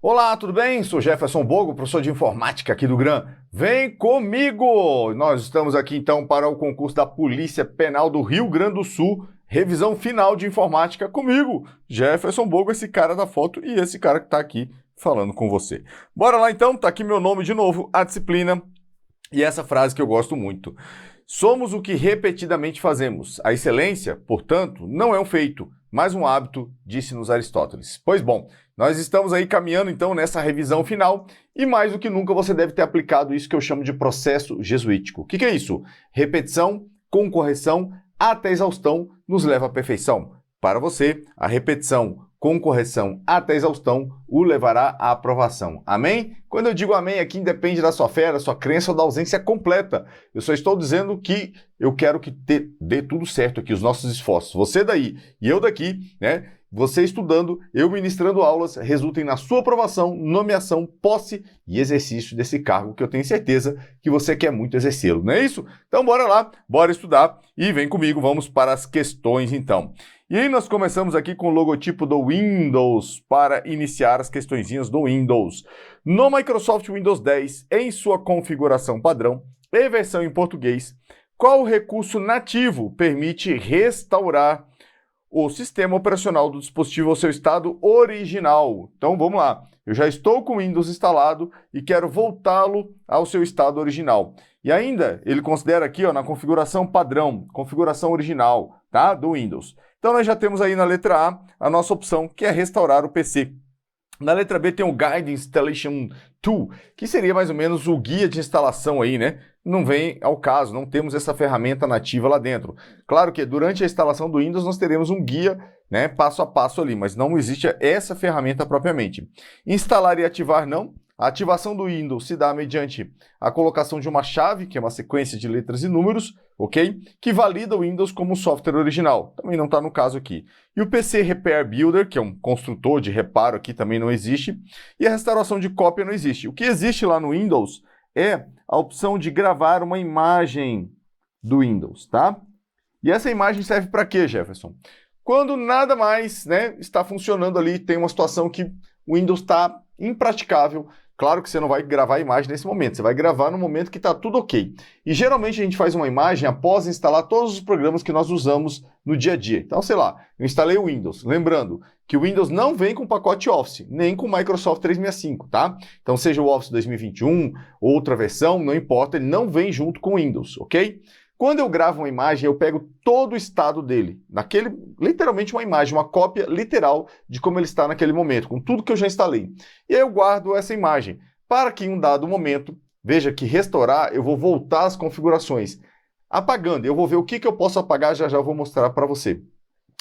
Olá, tudo bem? Sou Jefferson Bogo, professor de informática aqui do GRAM. Vem comigo! Nós estamos aqui então para o concurso da Polícia Penal do Rio Grande do Sul, revisão final de informática comigo, Jefferson Bogo, esse cara da foto e esse cara que está aqui falando com você. Bora lá então, tá aqui meu nome de novo, a disciplina e essa frase que eu gosto muito. Somos o que repetidamente fazemos. A excelência, portanto, não é um feito, mas um hábito, disse-nos Aristóteles. Pois bom, nós estamos aí caminhando então nessa revisão final e mais do que nunca você deve ter aplicado isso que eu chamo de processo jesuítico. O que é isso? Repetição com correção até exaustão nos leva à perfeição. Para você, a repetição com correção até exaustão o levará à aprovação. Amém? Quando eu digo amém aqui, independe da sua fé, da sua crença ou da ausência completa. Eu só estou dizendo que eu quero que dê tudo certo aqui, os nossos esforços. Você daí e eu daqui, né? Você estudando, eu ministrando aulas, resultem na sua aprovação, nomeação, posse e exercício desse cargo que eu tenho certeza que você quer muito exercê-lo, não é isso? Então bora lá, bora estudar e vem comigo, vamos para as questões então. E aí nós começamos aqui com o logotipo do Windows para iniciar as questõezinhas do Windows. No Microsoft Windows 10, em sua configuração padrão e versão em português, qual recurso nativo permite restaurar o sistema operacional do dispositivo ao seu estado original? Então vamos lá, eu já estou com o Windows instalado e quero voltá-lo ao seu estado original. E ainda ele considera aqui ó, na configuração padrão, configuração original, tá? Do Windows. Então nós já temos aí na letra A nossa opção, que é restaurar o PC. Na letra B tem o Guide Installation Tool, que seria mais ou menos o guia de instalação aí, né? Não vem ao caso, não temos essa ferramenta nativa lá dentro. Claro que durante a instalação do Windows nós teremos um guia, né, passo a passo ali, mas não existe essa ferramenta propriamente. Instalar e ativar não. A ativação do Windows se dá mediante a colocação de uma chave, que é uma sequência de letras e números, ok? Que valida o Windows como software original. Também não está no caso aqui. E o PC Repair Builder, que é um construtor de reparo aqui, também não existe. E a restauração de cópia não existe. O que existe lá no Windows é a opção de gravar uma imagem do Windows, tá? E essa imagem serve para quê, Jefferson? Quando nada mais, né, está funcionando ali, tem uma situação que o Windows está impraticável. Claro que você não vai gravar a imagem nesse momento, você vai gravar no momento que está tudo ok. E geralmente a gente faz uma imagem após instalar todos os programas que nós usamos no dia a dia. Então, sei lá, eu instalei o Windows. Lembrando que o Windows não vem com pacote Office, nem com o Microsoft 365, tá? Então, seja o Office 2021, outra versão, não importa, ele não vem junto com o Windows, ok? Quando eu gravo uma imagem, eu pego todo o estado dele, literalmente uma imagem, uma cópia literal de como ele está naquele momento, com tudo que eu já instalei. E aí eu guardo essa imagem, para que em um dado momento, veja que restaurar, eu vou voltar às configurações. Apagando, eu vou ver o que eu posso apagar, já eu vou mostrar para você.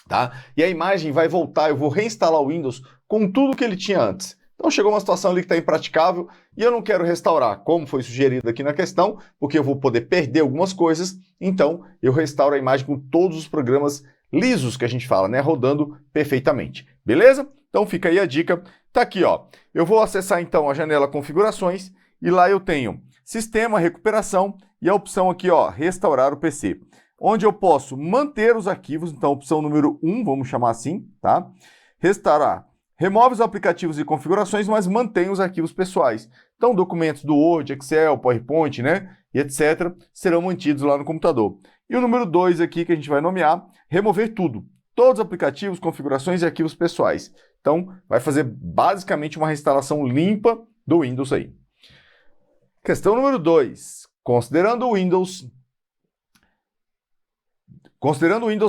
Tá? E a imagem vai voltar, eu vou reinstalar o Windows com tudo que ele tinha antes. Então chegou uma situação ali que está impraticável e eu não quero restaurar, como foi sugerido aqui na questão, porque eu vou poder perder algumas coisas, então eu restauro a imagem com todos os programas lisos que a gente fala, né, rodando perfeitamente. Beleza? Então fica aí a dica. Tá aqui, ó. Eu vou acessar então a janela configurações e lá eu tenho sistema, recuperação e a opção aqui, ó, restaurar o PC, onde eu posso manter os arquivos, então opção número 1, vamos chamar assim, tá? Restaurar. Remove os aplicativos e configurações, mas mantém os arquivos pessoais. Então, documentos do Word, Excel, PowerPoint, né, e etc., serão mantidos lá no computador. E o número 2 aqui, que a gente vai nomear, remover tudo. Todos os aplicativos, configurações e arquivos pessoais. Então, vai fazer basicamente uma reinstalação limpa do Windows aí. Questão número 2. Considerando o Windows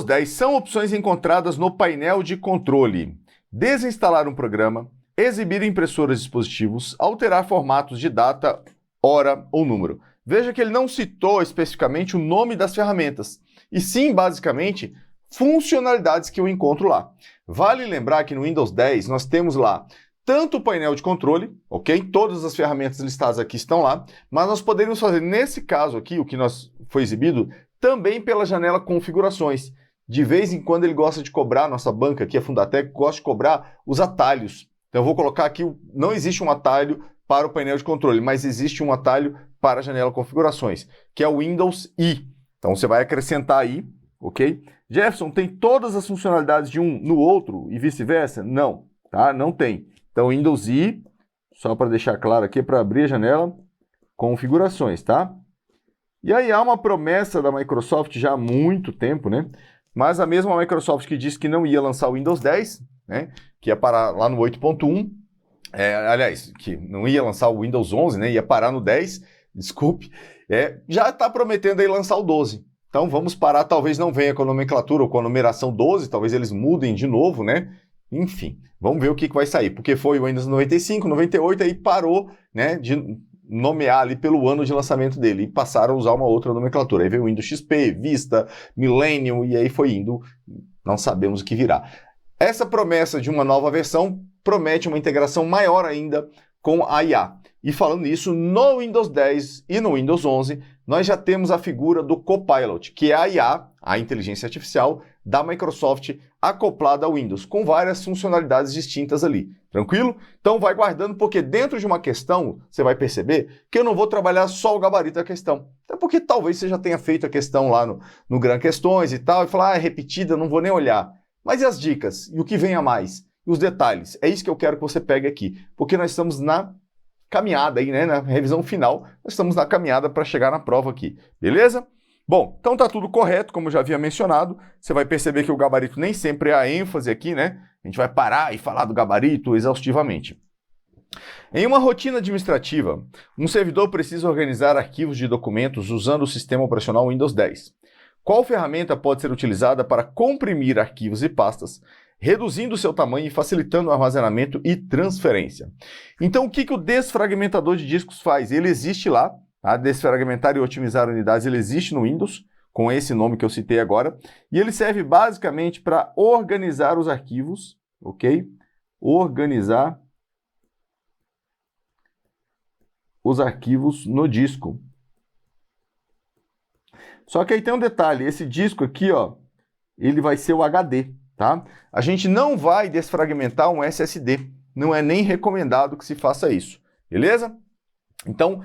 10, são opções encontradas no painel de controle. Desinstalar um programa, exibir impressoras de dispositivos, alterar formatos de data, hora ou número. Veja que ele não citou especificamente o nome das ferramentas, e sim, basicamente, funcionalidades que eu encontro lá. Vale lembrar que no Windows 10 nós temos lá tanto o painel de controle, ok? Todas as ferramentas listadas aqui estão lá, mas nós poderíamos fazer, nesse caso aqui, o que foi exibido, também pela janela configurações. De vez em quando ele gosta de cobrar, nossa banca aqui, a Fundatec, gosta de cobrar os atalhos. Então eu vou colocar aqui, não existe um atalho para o painel de controle, mas existe um atalho para a janela configurações, que é o Windows I. Então você vai acrescentar aí, ok? Jefferson, tem todas as funcionalidades de um no outro e vice-versa? Não, tá? Não tem. Então Windows I, Só para deixar claro aqui, para abrir a janela, configurações, tá? E aí há uma promessa da Microsoft já há muito tempo, né? Mas a mesma Microsoft que disse que não ia lançar o Windows 10, né? Que ia parar lá no 8.1, aliás, que não ia lançar o Windows 11, né? Ia parar no 10, desculpe, já está prometendo aí lançar o 12. Então vamos parar, talvez não venha com a nomenclatura ou com a numeração 12, talvez eles mudem de novo, né? Enfim, vamos ver o que vai sair, porque foi o Windows 95, 98, aí parou, né, de nomear ali pelo ano de lançamento dele e passaram a usar uma outra nomenclatura. Aí veio o Windows XP, Vista, Millennium e aí foi indo, não sabemos o que virá. Essa promessa de uma nova versão promete uma integração maior ainda com a IA. E falando nisso, no Windows 10 e no Windows 11, nós já temos a figura do Copilot, que é a IA, a inteligência artificial, da Microsoft acoplada ao Windows, com várias funcionalidades distintas ali. Tranquilo? Então vai guardando, porque dentro de uma questão, você vai perceber que eu não vou trabalhar só o gabarito da questão. Até porque talvez você já tenha feito a questão lá no Gran Questões e tal, e falar, é repetida, não vou nem olhar. Mas e as dicas? E o que vem a mais? E os detalhes? É isso que eu quero que você pegue aqui, porque nós estamos na caminhada aí, né, na revisão final, nós estamos na caminhada para chegar na prova aqui, beleza? Bom, então tá tudo correto, como eu já havia mencionado, você vai perceber que o gabarito nem sempre é a ênfase aqui, né? A gente vai parar e falar do gabarito exaustivamente. Em uma rotina administrativa, um servidor precisa organizar arquivos de documentos usando o sistema operacional Windows 10. Qual ferramenta pode ser utilizada para comprimir arquivos e pastas, reduzindo seu tamanho e facilitando o armazenamento e transferência? Então, o que o desfragmentador de discos faz? Ele existe lá, tá? Desfragmentar e otimizar unidades, ele existe no Windows, com esse nome que eu citei agora, e ele serve basicamente para organizar os arquivos, ok? Organizar os arquivos no disco. Só que aí tem um detalhe, esse disco aqui, ó, ele vai ser o HD, tá? A gente não vai desfragmentar um SSD, não é nem recomendado que se faça isso, beleza? Então,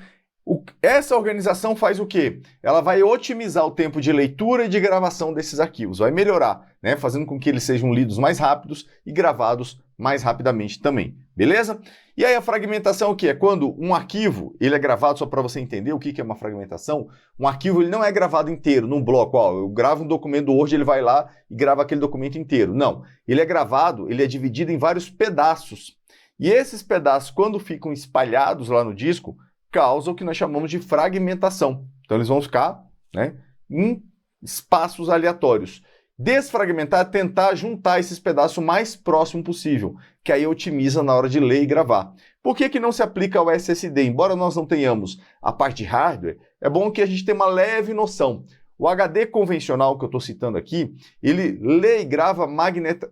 essa organização faz o quê? Ela vai otimizar o tempo de leitura e de gravação desses arquivos, vai melhorar, né? Fazendo com que eles sejam lidos mais rápidos e gravados mais rapidamente também, beleza? E aí a fragmentação é o quê? É quando um arquivo, ele é gravado, só para você entender o que é uma fragmentação, um arquivo ele não é gravado inteiro num bloco, ó, eu gravo um documento do Word, ele vai lá e grava aquele documento inteiro. Não, ele é gravado, ele é dividido em vários pedaços. E esses pedaços, quando ficam espalhados lá no disco, causam o que nós chamamos de fragmentação. Então eles vão ficar, né, em espaços aleatórios. Desfragmentar é tentar juntar esses pedaços o mais próximo possível, que aí otimiza na hora de ler e gravar. Por que não se aplica ao SSD? Embora nós não tenhamos a parte de hardware, é bom que a gente tenha uma leve noção. O HD convencional que eu estou citando aqui, ele lê e grava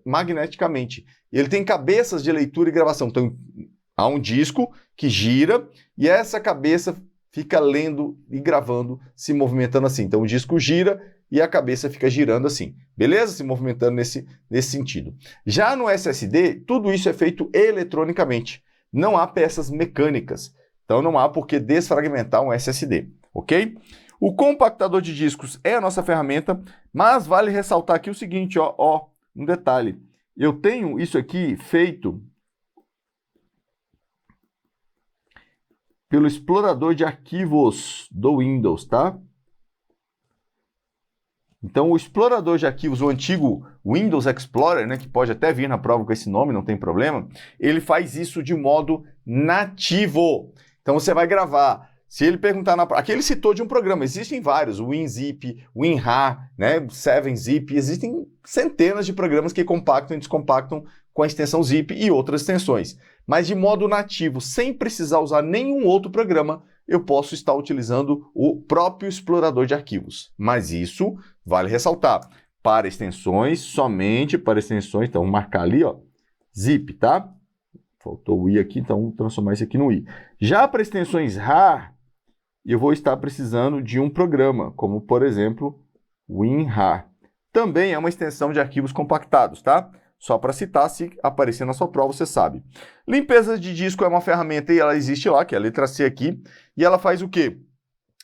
magneticamente. Ele tem cabeças de leitura e gravação. Então, há um disco que gira e essa cabeça fica lendo e gravando, se movimentando assim. Então, o disco gira e a cabeça fica girando assim, beleza? Se movimentando nesse sentido. Já no SSD, tudo isso é feito eletronicamente. Não há peças mecânicas. Então, não há por que desfragmentar um SSD, ok? O compactador de discos é a nossa ferramenta, mas vale ressaltar aqui o seguinte, ó, um detalhe. Eu tenho isso aqui feito pelo explorador de arquivos do Windows, tá? Então, o explorador de arquivos, o antigo Windows Explorer, né, que pode até vir na prova com esse nome, não tem problema, ele faz isso de modo nativo. Então, você vai gravar. Se ele perguntar aqui ele citou de um programa, existem vários, o WinZip, o WinRAR, né, 7-Zip, existem centenas de programas que compactam e descompactam com a extensão Zip e outras extensões. Mas de modo nativo, sem precisar usar nenhum outro programa, eu posso estar utilizando o próprio explorador de arquivos. Mas isso, vale ressaltar, para extensões, somente para extensões, então vou marcar ali, ó, Zip, tá? Faltou o I aqui, então vou transformar isso aqui no I. Já para extensões RAR, eu vou estar precisando de um programa, como por exemplo, WinRAR. Também é uma extensão de arquivos compactados, tá? Só para citar, se aparecer na sua prova, você sabe. Limpeza de disco é uma ferramenta e ela existe lá, que é a letra C aqui, e ela faz o quê?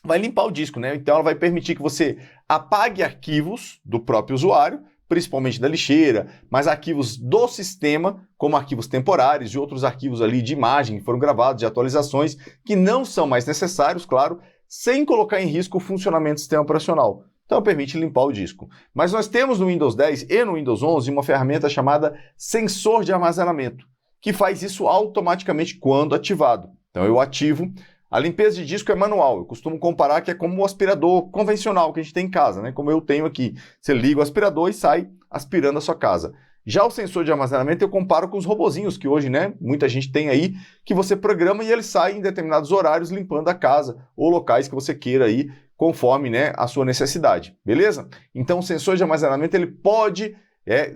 Vai limpar o disco, né? Então ela vai permitir que você apague arquivos do próprio usuário, principalmente da lixeira, mas arquivos do sistema, como arquivos temporários e outros arquivos ali de imagem que foram gravados, de atualizações, que não são mais necessários, claro, sem colocar em risco o funcionamento do sistema operacional. Então permite limpar o disco. Mas nós temos no Windows 10 e no Windows 11 uma ferramenta chamada sensor de armazenamento, que faz isso automaticamente quando ativado. Então eu ativo. A limpeza de disco é manual. Eu costumo comparar que é como o aspirador convencional que a gente tem em casa, né? Como eu tenho aqui. Você liga o aspirador e sai aspirando a sua casa. Já o sensor de armazenamento eu comparo com os robozinhos que hoje, né, muita gente tem aí, que você programa e ele sai em determinados horários limpando a casa ou locais que você queira aí, conforme, né, a sua necessidade, beleza? Então o sensor de armazenamento ele pode,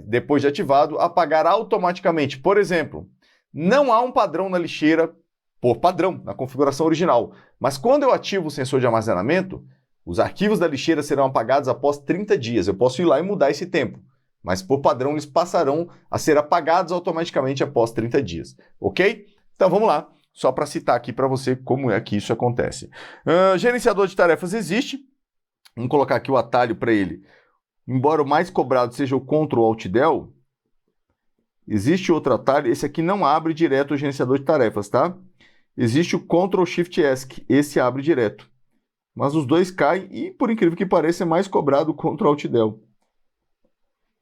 depois de ativado, apagar automaticamente. Por exemplo, não há um padrão na lixeira por padrão, na configuração original. Mas quando eu ativo o sensor de armazenamento, os arquivos da lixeira serão apagados após 30 dias. Eu posso ir lá e mudar esse tempo. Mas por padrão eles passarão a ser apagados automaticamente após 30 dias. Ok? Então vamos lá. Só para citar aqui para você como é que isso acontece. Gerenciador de tarefas existe. Vamos colocar aqui o atalho para ele. Embora o mais cobrado seja o Ctrl Alt Del, existe outro atalho. Esse aqui não abre direto o gerenciador de tarefas, tá? Existe o Ctrl Shift ESC, esse abre direto. Mas os dois caem e, por incrível que pareça, é mais cobrado o Ctrl Alt Del.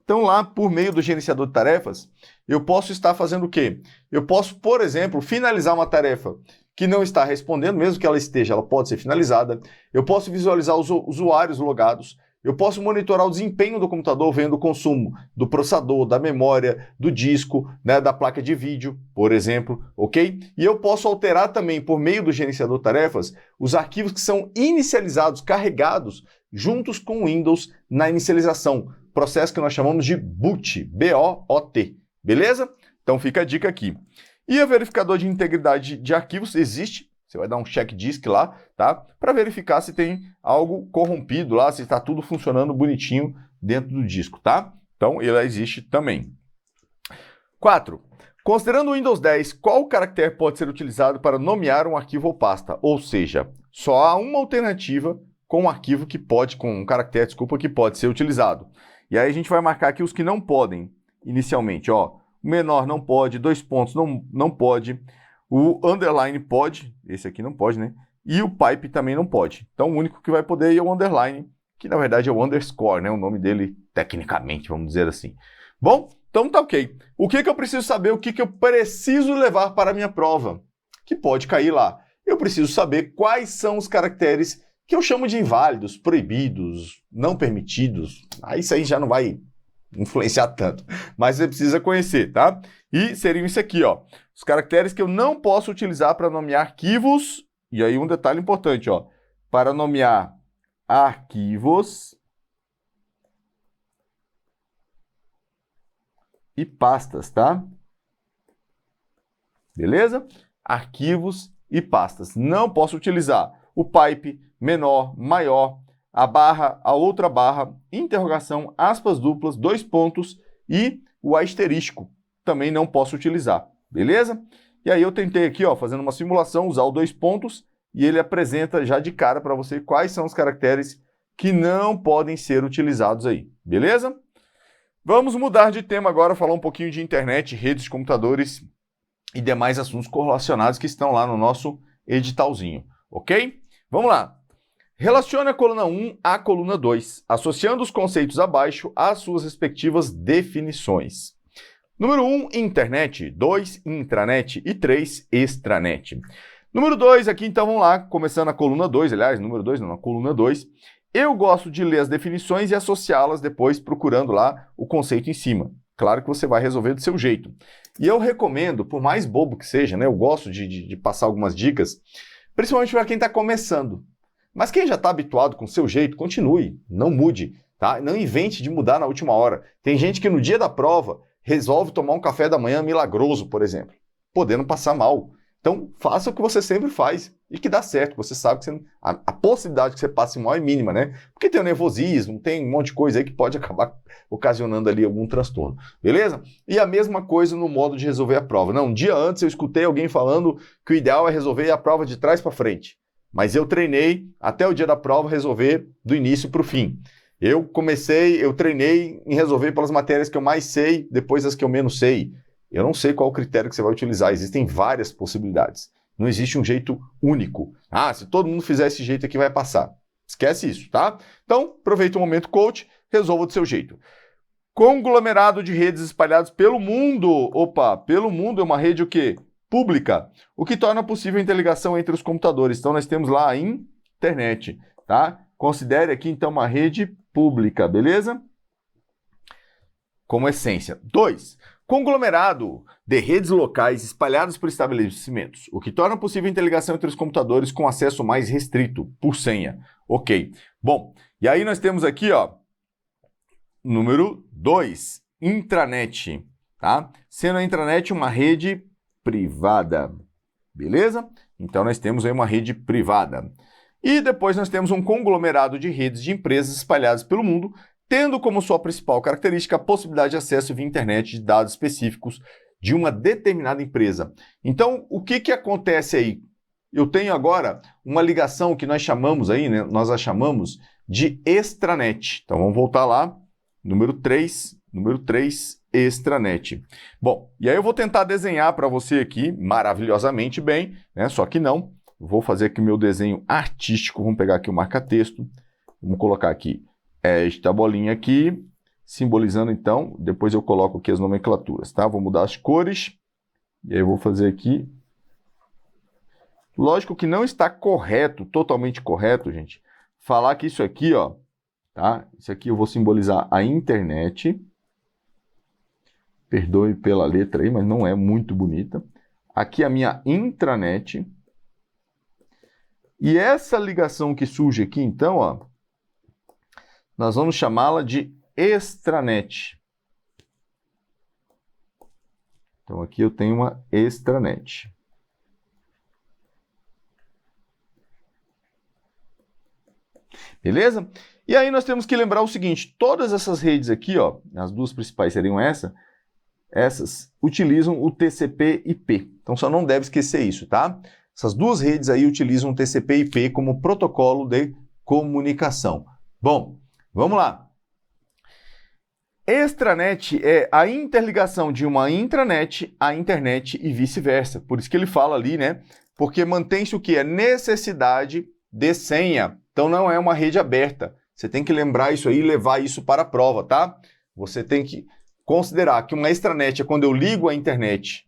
Então lá, por meio do gerenciador de tarefas, eu posso estar fazendo o quê? Eu posso, por exemplo, finalizar uma tarefa que não está respondendo, mesmo que ela esteja, ela pode ser finalizada. Eu posso visualizar os usuários logados. Eu posso monitorar o desempenho do computador vendo o consumo do processador, da memória, do disco, né, da placa de vídeo, por exemplo, ok? E eu posso alterar também, por meio do gerenciador de tarefas, os arquivos que são inicializados, carregados, juntos com o Windows na inicialização. Processo que nós chamamos de boot, B-O-O-T, beleza? Então fica a dica aqui. E o verificador de integridade de arquivos existe. Você vai dar um check disk lá, tá? Para verificar se tem algo corrompido lá, se está tudo funcionando bonitinho dentro do disco, tá? Então, ele existe também. 4. Considerando o Windows 10, qual caractere pode ser utilizado para nomear um arquivo ou pasta? Ou seja, só há uma alternativa com um arquivo que pode, com um caractere, desculpa, que pode ser utilizado. E aí a gente vai marcar aqui os que não podem, inicialmente, ó. O menor não pode, 2 pontos não pode. O underline pode, esse aqui não pode, né? E o pipe também não pode. Então o único que vai poder é o underline, que na verdade é o underscore, né? O nome dele tecnicamente, vamos dizer assim. Bom, então tá ok. O que eu preciso saber? O que eu preciso levar para a minha prova? Que pode cair lá. Eu preciso saber quais são os caracteres que eu chamo de inválidos, proibidos, não permitidos. Isso aí já não vai influenciar tanto, mas você precisa conhecer, tá? E seriam isso aqui, ó. Os caracteres que eu não posso utilizar para nomear arquivos, e aí um detalhe importante, ó. Para nomear arquivos e pastas, tá? Beleza? Arquivos e pastas. Não posso utilizar o pipe, menor, maior, a barra, a outra barra, interrogação, aspas duplas, 2 pontos e o asterisco. Também não posso utilizar, beleza? E aí eu tentei aqui, ó, fazendo uma simulação, usar o 2 pontos e ele apresenta já de cara para você quais são os caracteres que não podem ser utilizados aí, beleza? Vamos mudar de tema agora, falar um pouquinho de internet, redes de computadores e demais assuntos correlacionados que estão lá no nosso editalzinho, ok? Vamos lá. Relacione a coluna 1 à coluna 2, associando os conceitos abaixo às suas respectivas definições. Número 1, internet. 2, intranet. E 3, extranet. Número 2, aqui então vamos lá, começando a coluna 2, aliás, número 2 não, a coluna 2. Eu gosto de ler as definições e associá-las depois procurando lá o conceito em cima. Claro que você vai resolver do seu jeito. E eu recomendo, por mais bobo que seja, né, eu gosto de passar algumas dicas, principalmente para quem está começando. Mas quem já está habituado com o seu jeito, continue, não mude, tá? Não invente de mudar na última hora. Tem gente que no dia da prova resolve tomar um café da manhã milagroso, por exemplo, podendo passar mal. Então, faça o que você sempre faz e que dá certo. Você sabe que a possibilidade que você passe mal é mínima, né? Porque tem o nervosismo, tem um monte de coisa aí que pode acabar ocasionando ali algum transtorno, beleza? E a mesma coisa no modo de resolver a prova. Não, um dia antes eu escutei alguém falando que o ideal é resolver a prova de trás para frente. Mas eu treinei até o dia da prova resolver do início para o fim. Eu treinei em resolver pelas matérias que eu mais sei, depois as que eu menos sei. Eu não sei qual o critério que você vai utilizar, existem várias possibilidades. Não existe um jeito único. Ah, se todo mundo fizer esse jeito aqui, vai passar. Esquece isso, tá? Então, aproveita o momento coach, resolva do seu jeito. Conglomerado de redes espalhadas pelo mundo. Opa, pelo mundo é uma rede o quê? Pública. O que torna possível a interligação entre os computadores. Então, nós temos lá a internet, tá? Considere aqui, então, uma rede pública, beleza? Como essência. 2. Conglomerado de redes locais espalhadas por estabelecimentos, o que torna possível a interligação entre os computadores com acesso mais restrito, por senha. Ok. Bom, e aí nós temos aqui, ó, número 2, intranet, tá? Sendo a intranet uma rede privada, beleza? Então nós temos aí uma rede privada. E depois nós temos um conglomerado de redes de empresas espalhadas pelo mundo, tendo como sua principal característica a possibilidade de acesso via internet de dados específicos de uma determinada empresa. Então, o que acontece aí? Eu tenho agora uma ligação que nós chamamos aí, né? Nós a chamamos de extranet. Então, vamos voltar lá. Número 3, extranet. Bom, e aí eu vou tentar desenhar para você aqui maravilhosamente bem, né? Só que não. Eu vou fazer aqui o meu desenho artístico. Vamos pegar aqui o marca-texto. Vamos colocar aqui esta bolinha aqui, simbolizando então, depois eu coloco aqui as nomenclaturas, tá? Vou mudar as cores, e aí eu vou fazer aqui. Lógico que não está correto, totalmente correto, gente, falar que isso aqui, ó, tá? Isso aqui eu vou simbolizar a internet. Perdoe pela letra aí, mas não é muito bonita. Aqui a minha intranet. E essa ligação que surge aqui, então, ó, nós vamos chamá-la de extranet. Então, aqui eu tenho uma extranet. Beleza? E aí nós temos que lembrar o seguinte, todas essas redes aqui, ó, as duas principais seriam essas utilizam o TCP/IP. Então, só não deve esquecer isso, tá? Essas duas redes aí utilizam o TCP/IP como protocolo de comunicação. Bom, vamos lá. Extranet é a interligação de uma intranet à internet e vice-versa. Por isso que ele fala ali, né? Porque mantém-se o que? A necessidade de senha. Então não é uma rede aberta. Você tem que lembrar isso aí e levar isso para a prova, tá? Você tem que considerar que uma extranet é quando eu ligo a internet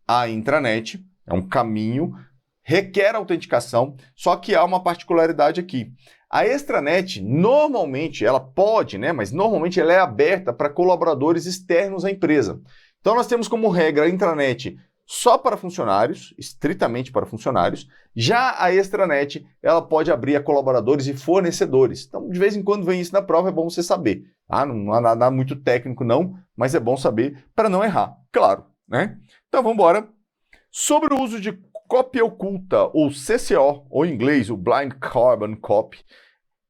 à intranet, é um caminho, requer autenticação, só que há uma particularidade aqui. A extranet, normalmente, ela pode, né, mas normalmente ela é aberta para colaboradores externos à empresa. Então nós temos como regra a intranet só para funcionários, estritamente para funcionários. Já a extranet, ela pode abrir a colaboradores e fornecedores. Então, de vez em quando vem isso na prova, é bom você saber. Tá? Não há nada muito técnico não, mas é bom saber para não errar, claro, né? Então vamos embora. Sobre o uso de cópia oculta, ou CCO, ou em inglês, o Blind Carbon Copy,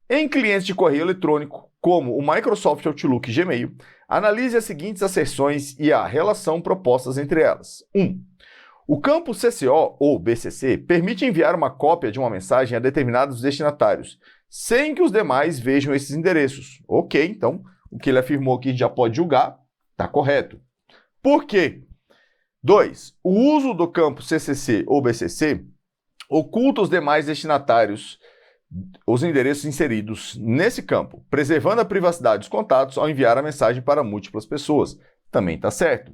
em clientes de correio eletrônico, como o Microsoft Outlook e Gmail, analise as seguintes asserções e a relação propostas entre elas. 1. O campo CCO, ou BCC, permite enviar uma cópia de uma mensagem a determinados destinatários, sem que os demais vejam esses endereços. Ok, então, o que ele afirmou aqui já pode julgar, está correto. Por quê? 2. O uso do campo CCC ou BCC oculta os demais destinatários, os endereços inseridos nesse campo, preservando a privacidade dos contatos ao enviar a mensagem para múltiplas pessoas. Também está certo.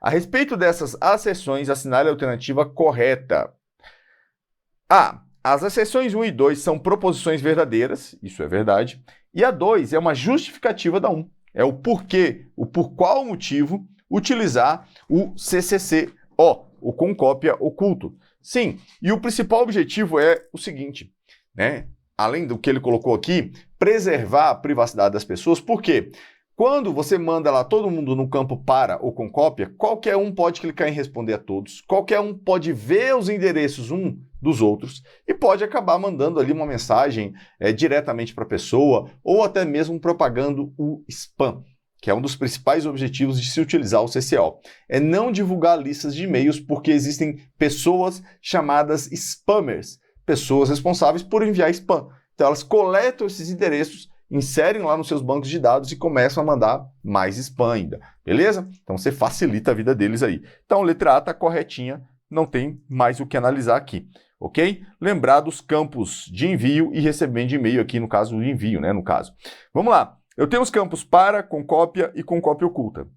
A respeito dessas asserções, assinale a alternativa correta. A. As asserções 1 e 2 são proposições verdadeiras, isso é verdade, e a 2 é uma justificativa da 1. É o porquê, o por qual motivo utilizar o CCCO, o com cópia oculto. Sim, e o principal objetivo é o seguinte, né? Além do que ele colocou aqui, preservar a privacidade das pessoas. Por quê? Quando você manda lá todo mundo no campo para ou com cópia, qualquer um pode clicar em responder a todos, qualquer um pode ver os endereços um dos outros e pode acabar mandando ali uma mensagem diretamente para a pessoa ou até mesmo propagando o spam, que é um dos principais objetivos de se utilizar o CCO. É não divulgar listas de e-mails porque existem pessoas chamadas spammers, pessoas responsáveis por enviar spam. Então elas coletam esses endereços inserem lá nos seus bancos de dados e começam a mandar mais spam ainda, beleza? Então você facilita a vida deles aí. Então letra A está corretinha, não tem mais o que analisar aqui, ok? Lembrar dos campos de envio e recebimento de e-mail aqui, no caso do envio, né, no caso. Vamos lá, eu tenho os campos para, com cópia e com cópia oculta.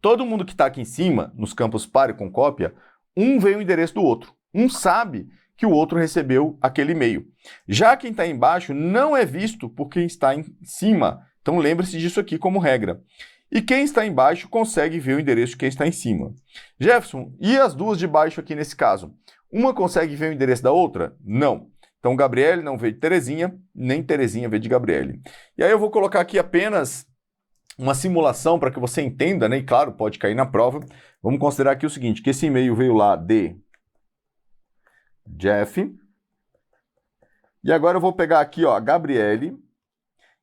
Todo mundo que está aqui em cima, nos campos para e com cópia, um vê o endereço do outro. Um sabe que o outro recebeu aquele e-mail. Já quem está embaixo não é visto por quem está em cima. Então lembre-se disso aqui como regra. E quem está embaixo consegue ver o endereço de quem está em cima. Jefferson, e as duas de baixo aqui nesse caso? Uma consegue ver o endereço da outra? Não. Então Gabriele não vê de Terezinha, nem Terezinha vê de Gabriele. E aí eu vou colocar aqui apenas uma simulação para que você entenda, né? E claro, pode cair na prova. Vamos considerar aqui o seguinte, que esse e-mail veio lá de Jeff. E agora eu vou pegar aqui, ó, a Gabriele,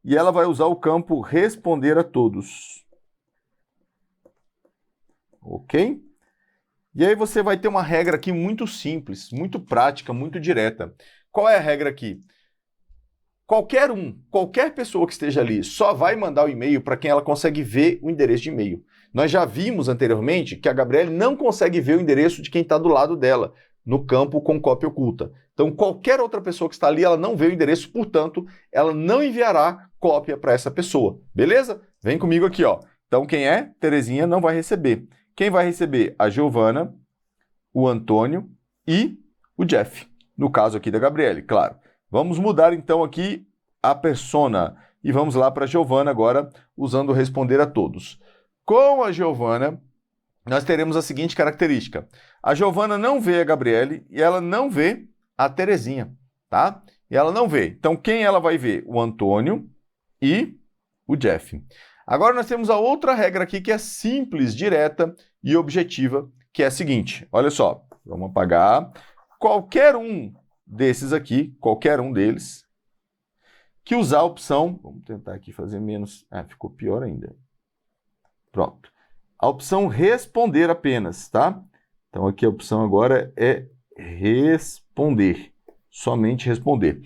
e ela vai usar o campo responder a todos. Ok? E aí você vai ter uma regra aqui muito simples, muito prática, muito direta. Qual é a regra aqui? Qualquer pessoa que esteja ali só vai mandar o e-mail para quem ela consegue ver o endereço de e-mail. Nós já vimos anteriormente que a Gabriele não consegue ver o endereço de quem está do lado dela, no campo com cópia oculta. Então, qualquer outra pessoa que está ali, ela não vê o endereço, portanto, ela não enviará cópia para essa pessoa. Beleza? Vem comigo aqui, ó. Então, quem é? Terezinha não vai receber. Quem vai receber? A Giovana, o Antônio e o Jeff. No caso aqui da Gabriele, claro. Vamos mudar então aqui a persona e vamos lá para a Giovana agora, usando o responder a todos. Com a Giovana, nós teremos a seguinte característica. A Giovana não vê a Gabriele e ela não vê a Terezinha, tá? E ela não vê. Então, quem ela vai ver? O Antônio e o Jeff. Agora nós temos a outra regra aqui que é simples, direta e objetiva, que é a seguinte. Olha só, vamos apagar. Qualquer um desses aqui, qualquer um deles, que usar a opção... Vamos tentar aqui fazer menos... Ah, ficou pior ainda. Pronto. A opção responder apenas, tá? Então aqui a opção agora é responder. Somente responder.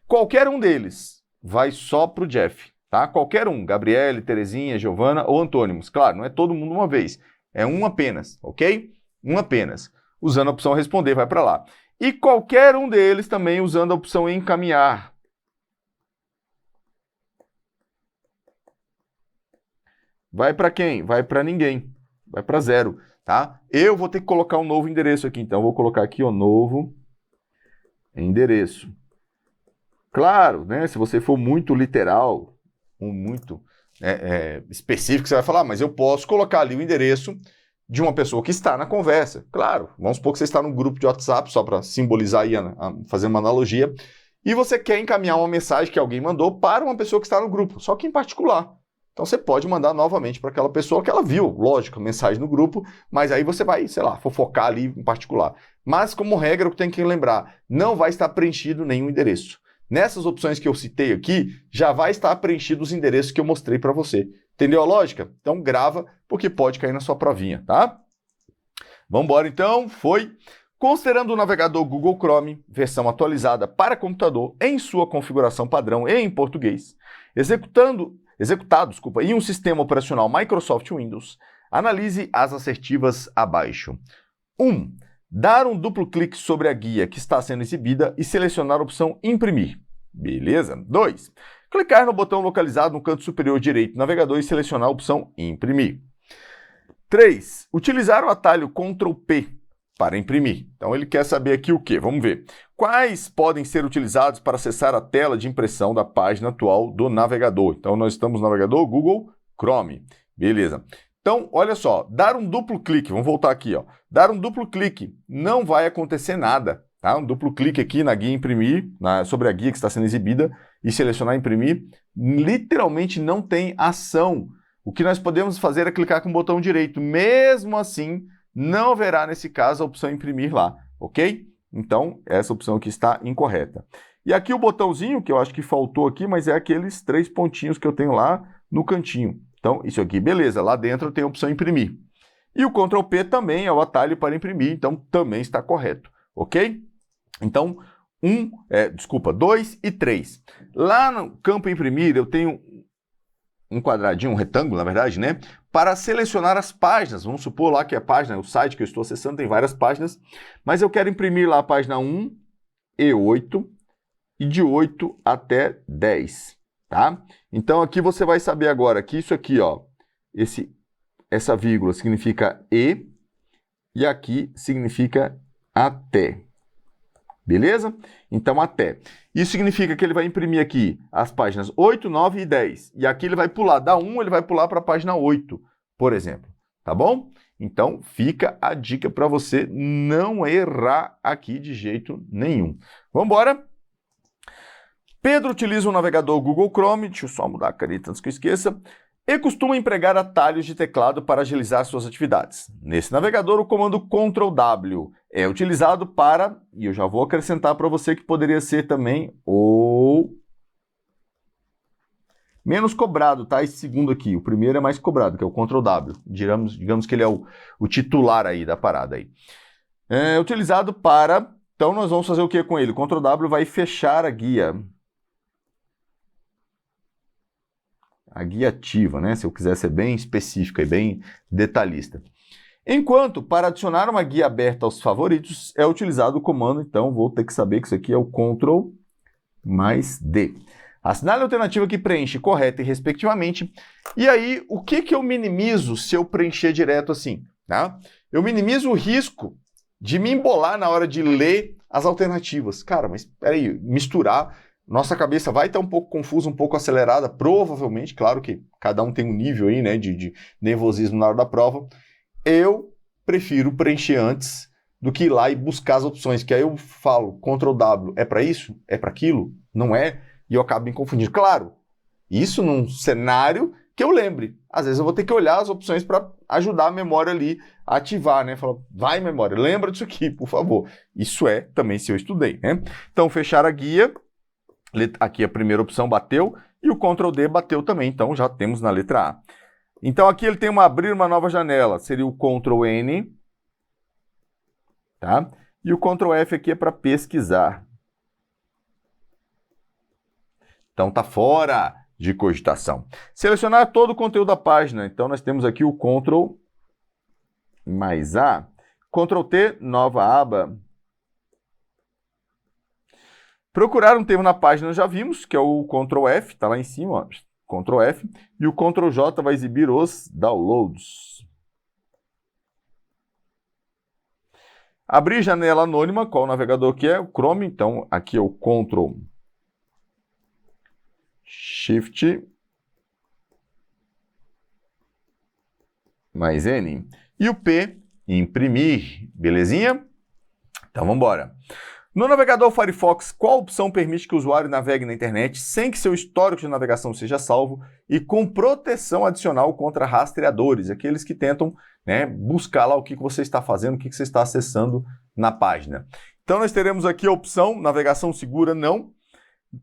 Qualquer um deles vai só para o Jeff, tá? Qualquer um. Gabriele, Terezinha, Giovana ou antônimos. Claro, não é todo mundo uma vez. É um apenas, ok? Um apenas. Usando a opção responder, vai para lá. E qualquer um deles também usando a opção encaminhar. Vai para quem? Vai para ninguém. Vai para zero, tá? Eu vou ter que colocar um novo endereço aqui, então. Vou colocar aqui, ó, novo endereço. Claro, né? Se você for muito literal, ou muito específico, você vai falar, mas eu posso colocar ali o endereço de uma pessoa que está na conversa. Claro, vamos supor que você está num grupo de WhatsApp, só para simbolizar aí, fazer uma analogia, e você quer encaminhar uma mensagem que alguém mandou para uma pessoa que está no grupo, só que em particular. Então você pode mandar novamente para aquela pessoa que ela viu, lógico, a mensagem no grupo, mas aí você vai, sei lá, fofocar ali em particular. Mas como regra, o que tem que lembrar, não vai estar preenchido nenhum endereço. Nessas opções que eu citei aqui, já vai estar preenchido os endereços que eu mostrei para você. Entendeu a lógica? Então grava, porque pode cair na sua provinha, tá? Vamos embora então, foi. Considerando o navegador Google Chrome, versão atualizada para computador, em sua configuração padrão e em português, executado em um sistema operacional Microsoft Windows, analise as assertivas abaixo. 1. Dar um duplo clique sobre a guia que está sendo exibida e selecionar a opção Imprimir. Beleza? 2. Clicar no botão localizado no canto superior direito do navegador e selecionar a opção Imprimir. 3. Utilizar o atalho Ctrl P para imprimir. Então ele quer saber aqui o quê? Vamos ver. Quais podem ser utilizados para acessar a tela de impressão da página atual do navegador? Então nós estamos no navegador Google Chrome. Beleza. Então, olha só, dar um duplo clique, vamos voltar aqui, ó. Dar um duplo clique, não vai acontecer nada, tá? Um duplo clique aqui na guia imprimir, sobre a guia que está sendo exibida e selecionar imprimir, literalmente não tem ação. O que nós podemos fazer é clicar com o botão direito. Mesmo assim, não haverá nesse caso a opção imprimir lá, ok? Então, essa opção aqui está incorreta. E aqui o botãozinho, que eu acho que faltou aqui, mas é aqueles 3 pontinhos que eu tenho lá no cantinho. Então, isso aqui, beleza, lá dentro tem a opção imprimir. E o Ctrl P também é o atalho para imprimir, então também está correto, ok? Então, 2 e 3. Lá no campo imprimir, eu tenho um quadradinho, um retângulo, na verdade, né? Para selecionar as páginas. Vamos supor lá que a página, o site que eu estou acessando tem várias páginas, mas eu quero imprimir lá a página 1 e 8 e de 8 até 10, tá? Então aqui você vai saber agora que isso aqui, ó, essa vírgula significa e aqui significa até. Beleza? Então, até. Isso significa que ele vai imprimir aqui as páginas 8, 9 e 10. E aqui ele vai pular, da 1 ele vai pular para a página 8, por exemplo. Tá bom? Então, fica a dica para você não errar aqui de jeito nenhum. Vamos embora? Pedro utiliza o navegador Google Chrome, deixa eu só mudar a caneta antes que eu esqueça, e costuma empregar atalhos de teclado para agilizar suas atividades. Nesse navegador, o comando Ctrl W é utilizado para, e eu já vou acrescentar para você que poderia ser também o menos cobrado, tá? Esse segundo aqui, o primeiro é mais cobrado, que é o Ctrl W. Digamos que ele é o titular aí da parada aí. É utilizado para, então nós vamos fazer o que com ele? O Ctrl W vai fechar a guia. A guia ativa, né? Se eu quiser ser bem específica e bem detalhista. Enquanto, para adicionar uma guia aberta aos favoritos, é utilizado o comando, então vou ter que saber que isso aqui é o Ctrl mais D. Assinale a alternativa que preenche correta e respectivamente. E aí, o que eu minimizo se eu preencher direto assim? Tá? Eu minimizo o risco de me embolar na hora de ler as alternativas. Cara, mas peraí, misturar... Nossa cabeça vai estar um pouco confusa, um pouco acelerada, provavelmente, claro que cada um tem um nível aí, né, de nervosismo na hora da prova. Eu prefiro preencher antes do que ir lá e buscar as opções, que aí eu falo, Ctrl W, é para isso? É para aquilo? Não é? E eu acabo me confundindo. Claro, isso num cenário que eu lembre. Às vezes eu vou ter que olhar as opções para ajudar a memória ali a ativar, né? Falar, vai memória, lembra disso aqui, por favor. Isso é também se eu estudei, né? Então, fechar a guia. Aqui a primeira opção bateu e o Ctrl D bateu também, então já temos na letra A. Então aqui ele tem abrir uma nova janela, seria o Ctrl N, tá? E o Ctrl F aqui é para pesquisar. Então tá fora de cogitação. Selecionar todo o conteúdo da página, então nós temos aqui o Ctrl mais A, Ctrl T, nova aba. Procurar um termo na página já vimos, que é o Ctrl F, está lá em cima, ó, Ctrl F, e o Ctrl J vai exibir os downloads. Abrir janela anônima, qual navegador que é? O Chrome, então aqui é o Ctrl Shift mais N. E o P, imprimir, belezinha? Então vamos embora. No navegador Firefox, qual opção permite que o usuário navegue na internet sem que seu histórico de navegação seja salvo e com proteção adicional contra rastreadores, aqueles que tentam, né, buscar lá o que você está fazendo, o que você está acessando na página. Então nós teremos aqui a opção navegação segura não,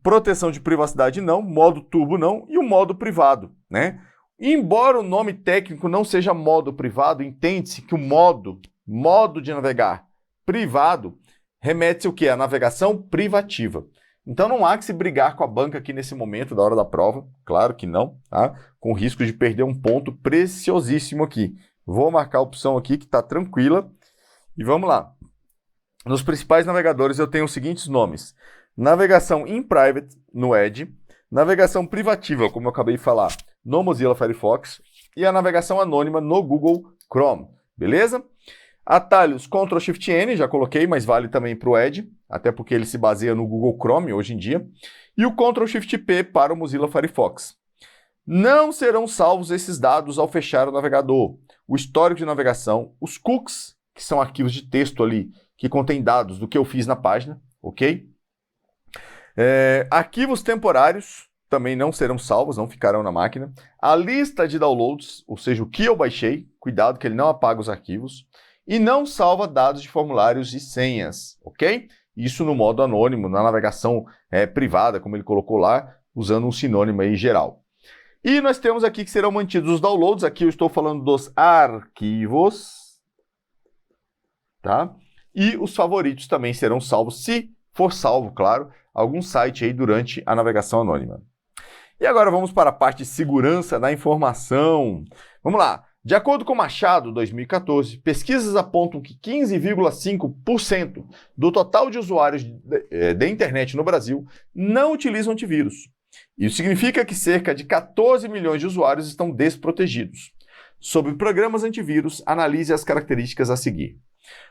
proteção de privacidade não, modo turbo não e o modo privado, né? Embora o nome técnico não seja modo privado, entende-se que o modo de navegar privado remete-se o quê? A navegação privativa. Então não há que se brigar com a banca aqui nesse momento da hora da prova, claro que não, tá? Com risco de perder um ponto preciosíssimo aqui. Vou marcar a opção aqui que está tranquila e vamos lá. Nos principais navegadores eu tenho os seguintes nomes. Navegação in private no Edge, navegação privativa, como eu acabei de falar, no Mozilla Firefox e a navegação anônima no Google Chrome, beleza? Atalhos Ctrl Shift N, já coloquei, mas vale também para o Edge, até porque ele se baseia no Google Chrome hoje em dia. E o Ctrl Shift P para o Mozilla Firefox. Não serão salvos esses dados ao fechar o navegador. O histórico de navegação, os cookies, que são arquivos de texto ali, que contêm dados do que eu fiz na página, ok? Arquivos temporários também não serão salvos, não ficarão na máquina. A lista de downloads, ou seja, o que eu baixei, cuidado que ele não apaga os arquivos. E não salva dados de formulários e senhas, ok? Isso no modo anônimo, na navegação privada, como ele colocou lá, usando um sinônimo aí geral. E nós temos aqui que serão mantidos os downloads, aqui eu estou falando dos arquivos, tá? E os favoritos também serão salvos se for salvo, claro, algum site aí durante a navegação anônima. E agora vamos para a parte de segurança da informação. Vamos lá. De acordo com Machado, 2014, pesquisas apontam que 15,5% do total de usuários da internet no Brasil não utilizam antivírus. Isso significa que cerca de 14 milhões de usuários estão desprotegidos. Sobre programas antivírus, analise as características a seguir.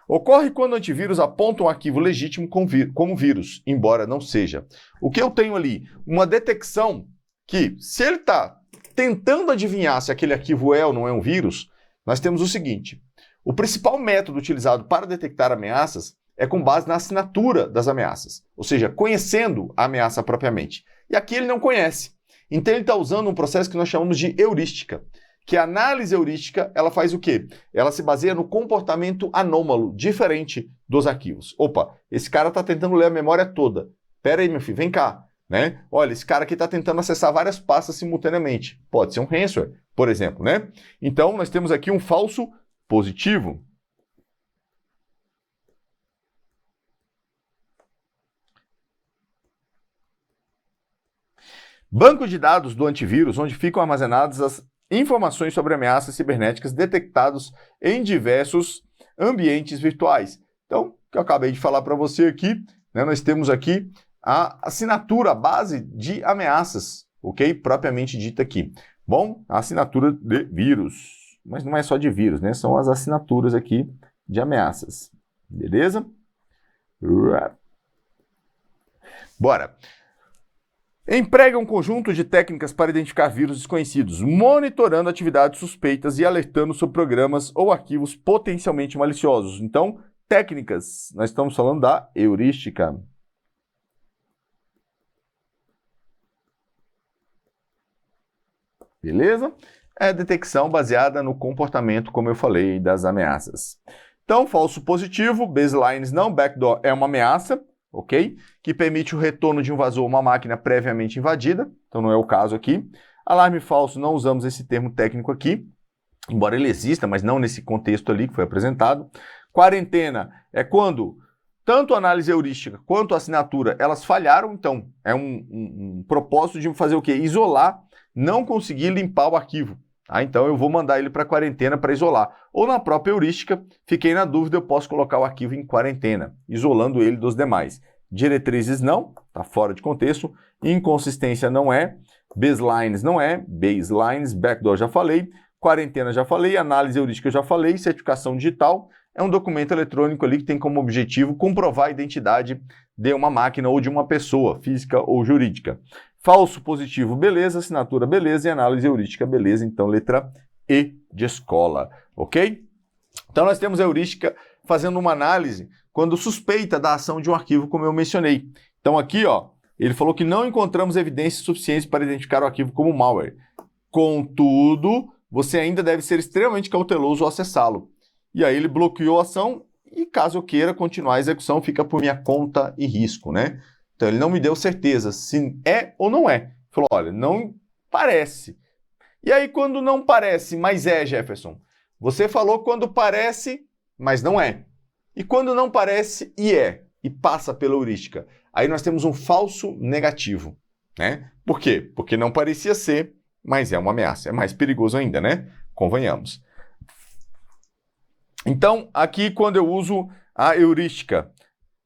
Ocorre quando o antivírus aponta um arquivo legítimo como vírus, embora não seja. O que eu tenho ali? Uma detecção que, se ele está tentando adivinhar se aquele arquivo é ou não é um vírus, nós temos o seguinte: o principal método utilizado para detectar ameaças é com base na assinatura das ameaças, ou seja, conhecendo a ameaça propriamente. E aqui ele não conhece. Então ele está usando um processo que nós chamamos de heurística, que a análise heurística, ela faz o quê? Ela se baseia no comportamento anômalo, diferente dos arquivos. Opa, esse cara está tentando ler a memória toda. Pera aí, meu filho, vem cá. Né? Olha, esse cara aqui está tentando acessar várias pastas simultaneamente. Pode ser um ransomware, por exemplo, né? Então, nós temos aqui um falso positivo. Banco de dados do antivírus, onde ficam armazenadas as informações sobre ameaças cibernéticas detectados em diversos ambientes virtuais. Então, o que eu acabei de falar para você aqui, né, nós temos aqui a assinatura, a base de ameaças, ok? Propriamente dita aqui. Bom, a assinatura de vírus. Mas não é só de vírus, né? São as assinaturas aqui de ameaças. Beleza? Bora! Emprega um conjunto de técnicas para identificar vírus desconhecidos, monitorando atividades suspeitas e alertando sobre programas ou arquivos potencialmente maliciosos. Então, técnicas. Nós estamos falando da heurística. Beleza? É a detecção baseada no comportamento, como eu falei, das ameaças. Então, falso positivo, baselines não, backdoor é uma ameaça, ok? Que permite o retorno de um invasor a uma máquina previamente invadida, então não é o caso aqui. Alarme falso, não usamos esse termo técnico aqui, embora ele exista, mas não nesse contexto ali que foi apresentado. Quarentena é quando tanto a análise heurística quanto a assinatura, elas falharam, então é um propósito de fazer o quê? Isolar, não conseguir limpar o arquivo. Então eu vou mandar ele para quarentena para isolar. Ou na própria heurística, fiquei na dúvida, eu posso colocar o arquivo em quarentena, isolando ele dos demais. Diretrizes não, está fora de contexto. Inconsistência não é. Baselines não é. Baselines, backdoor já falei. Quarentena já falei. Análise heurística já falei. Certificação digital é um documento eletrônico ali que tem como objetivo comprovar a identidade de uma máquina ou de uma pessoa, física ou jurídica. Falso positivo, beleza. Assinatura, beleza. E análise heurística, beleza. Então, letra E de escola, ok? Então, nós temos a heurística fazendo uma análise quando suspeita da ação de um arquivo, como eu mencionei. Então, aqui, ó, ele falou que não encontramos evidências suficientes para identificar o arquivo como malware. Contudo, você ainda deve ser extremamente cauteloso ao acessá-lo. E aí ele bloqueou a ação e, caso eu queira continuar a execução, fica por minha conta e risco, né? Então, ele não me deu certeza se é ou não é. Falou, olha, não parece. E aí, quando não parece, mas é, Jefferson? Você falou quando parece, mas não é. E quando não parece e é, e passa pela heurística. Aí nós temos um falso negativo, né? Por quê? Porque não parecia ser, mas é uma ameaça. É mais perigoso ainda, né? Convenhamos. Então, aqui, quando eu uso a heurística,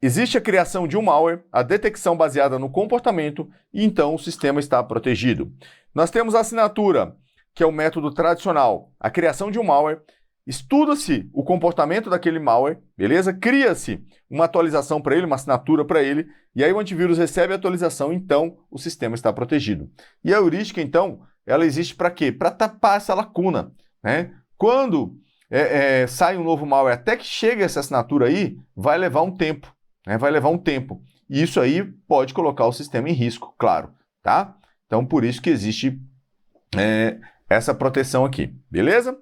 existe a criação de um malware, a detecção baseada no comportamento, e então o sistema está protegido. Nós temos a assinatura, que é o método tradicional, a criação de um malware, estuda-se o comportamento daquele malware, beleza? Cria-se uma atualização para ele, uma assinatura para ele, e aí o antivírus recebe a atualização, então o sistema está protegido. E a heurística, então, ela existe para quê? Para tapar essa lacuna, né? Quando sai um novo malware, até que chegue essa assinatura aí, vai levar um tempo. Vai levar um tempo. E isso aí pode colocar o sistema em risco, claro, tá? Então, por isso que existe essa proteção aqui, beleza?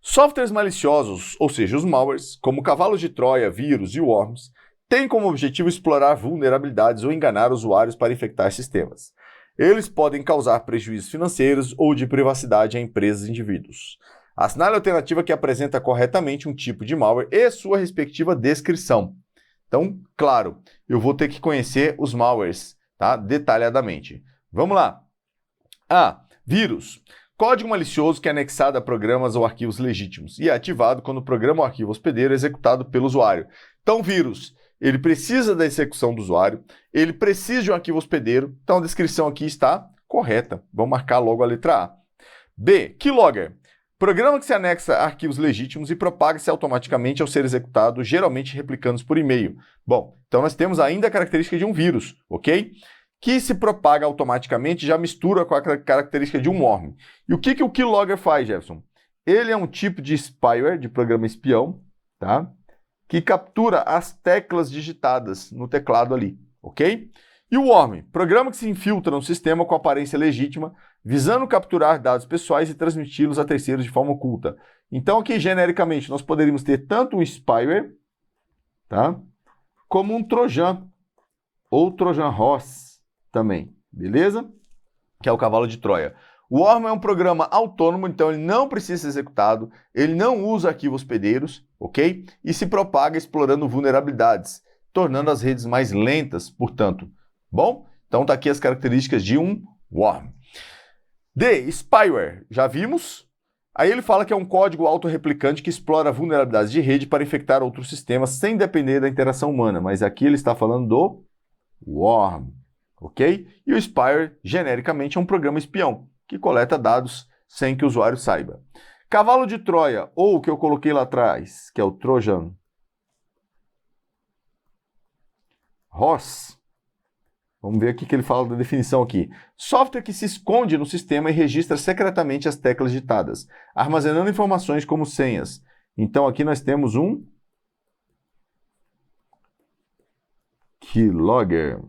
Softwares maliciosos, ou seja, os malwares, como cavalos de Troia, vírus e worms, têm como objetivo explorar vulnerabilidades ou enganar usuários para infectar sistemas. Eles podem causar prejuízos financeiros ou de privacidade a empresas e indivíduos. Assinale a alternativa que apresenta corretamente um tipo de malware e sua respectiva descrição. Então, claro, eu vou ter que conhecer os malwares, tá? Detalhadamente. Vamos lá. Vírus. Código malicioso que é anexado a programas ou arquivos legítimos e é ativado quando o programa ou arquivo hospedeiro é executado pelo usuário. Então, vírus, ele precisa da execução do usuário, ele precisa de um arquivo hospedeiro, então a descrição aqui está correta. Vamos marcar logo a letra A. B. Keylogger. Programa que se anexa a arquivos legítimos e propaga-se automaticamente ao ser executado, geralmente replicando-os por e-mail. Bom, então nós temos ainda a característica de um vírus, ok? Que se propaga automaticamente já mistura com a característica de um worm. E o que o keylogger faz, Jefferson? Ele é um tipo de spyware, de programa espião, tá? Que captura as teclas digitadas no teclado ali, ok? E o worm? Programa que se infiltra no sistema com aparência legítima, visando capturar dados pessoais e transmiti-los a terceiros de forma oculta. Então aqui, genericamente, nós poderíamos ter tanto um spyware, tá? Como um trojan, ou trojan horse também, beleza? Que é o cavalo de Troia. O worm é um programa autônomo, então ele não precisa ser executado, ele não usa arquivos hospedeiros, ok? E se propaga explorando vulnerabilidades, tornando as redes mais lentas, portanto. Bom, então tá aqui as características de um worm. D, spyware, já vimos. Aí ele fala que é um código autorreplicante que explora vulnerabilidades de rede para infectar outros sistemas sem depender da interação humana, mas aqui ele está falando do worm, ok? E o spyware, genericamente, é um programa espião que coleta dados sem que o usuário saiba. Cavalo de Troia, ou o que eu coloquei lá atrás, que é o Trojan Horse. Vamos ver aqui que ele fala da definição aqui. Software que se esconde no sistema e registra secretamente as teclas digitadas, armazenando informações como senhas. Então aqui nós temos um keylogger.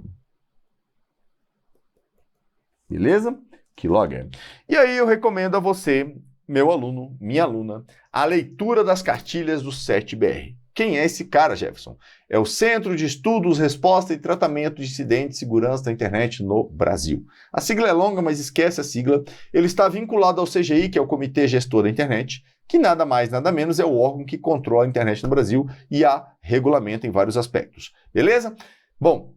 Beleza? Keylogger. E aí eu recomendo a você, meu aluno, minha aluna, a leitura das cartilhas do 7BR. Quem é esse cara, Jefferson? É o Centro de Estudos, Resposta e Tratamento de Incidentes de Segurança da Internet no Brasil. A sigla é longa, mas esquece a sigla. Ele está vinculado ao CGI, que é o Comitê Gestor da Internet, que nada mais, nada menos é o órgão que controla a internet no Brasil e a regulamenta em vários aspectos. Beleza? Bom,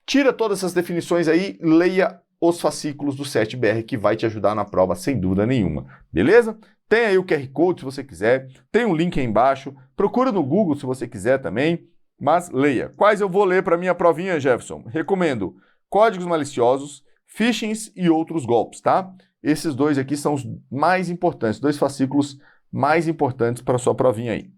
tira todas essas definições aí, leia os fascículos do 7BR que vai te ajudar na prova, sem dúvida nenhuma. Beleza? Tem aí o QR Code se você quiser, tem um link aí embaixo, procura no Google se você quiser também, mas leia. Quais eu vou ler para minha provinha, Jefferson? Recomendo Códigos Maliciosos, Phishings e Outros Golpes, tá? Esses dois aqui são os mais importantes, dois fascículos mais importantes para a sua provinha aí.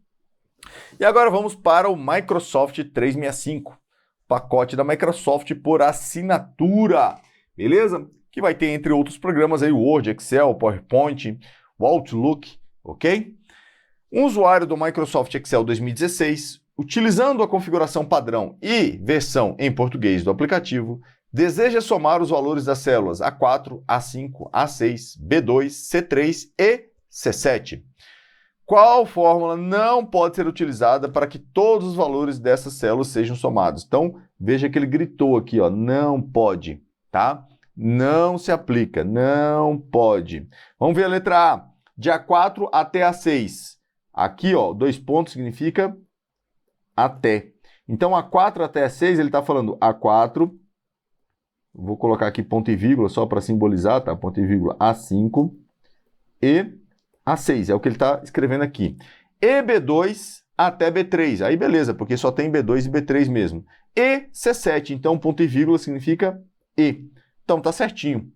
E agora vamos para o Microsoft 365, pacote da Microsoft por assinatura, beleza? Que vai ter, entre outros programas aí, o Word, Excel, PowerPoint, o Outlook, ok? Um usuário do Microsoft Excel 2016, utilizando a configuração padrão e versão em português do aplicativo, deseja somar os valores das células A4, A5, A6, B2, C3 e C7. Qual fórmula não pode ser utilizada para que todos os valores dessas células sejam somados? Então, veja que ele gritou aqui, ó, não pode, tá? Não se aplica, não pode. Vamos ver a letra A. De A4 até A6. Aqui, ó, 2 pontos significa até. Então, A4 até A6, ele está falando A4, vou colocar aqui ponto e vírgula só para simbolizar, tá? Ponto e vírgula A5 e A6, é o que ele está escrevendo aqui. E B2 até B3, aí beleza, porque só tem B2 e B3 mesmo. E C7, então ponto e vírgula significa E. Então tá certinho.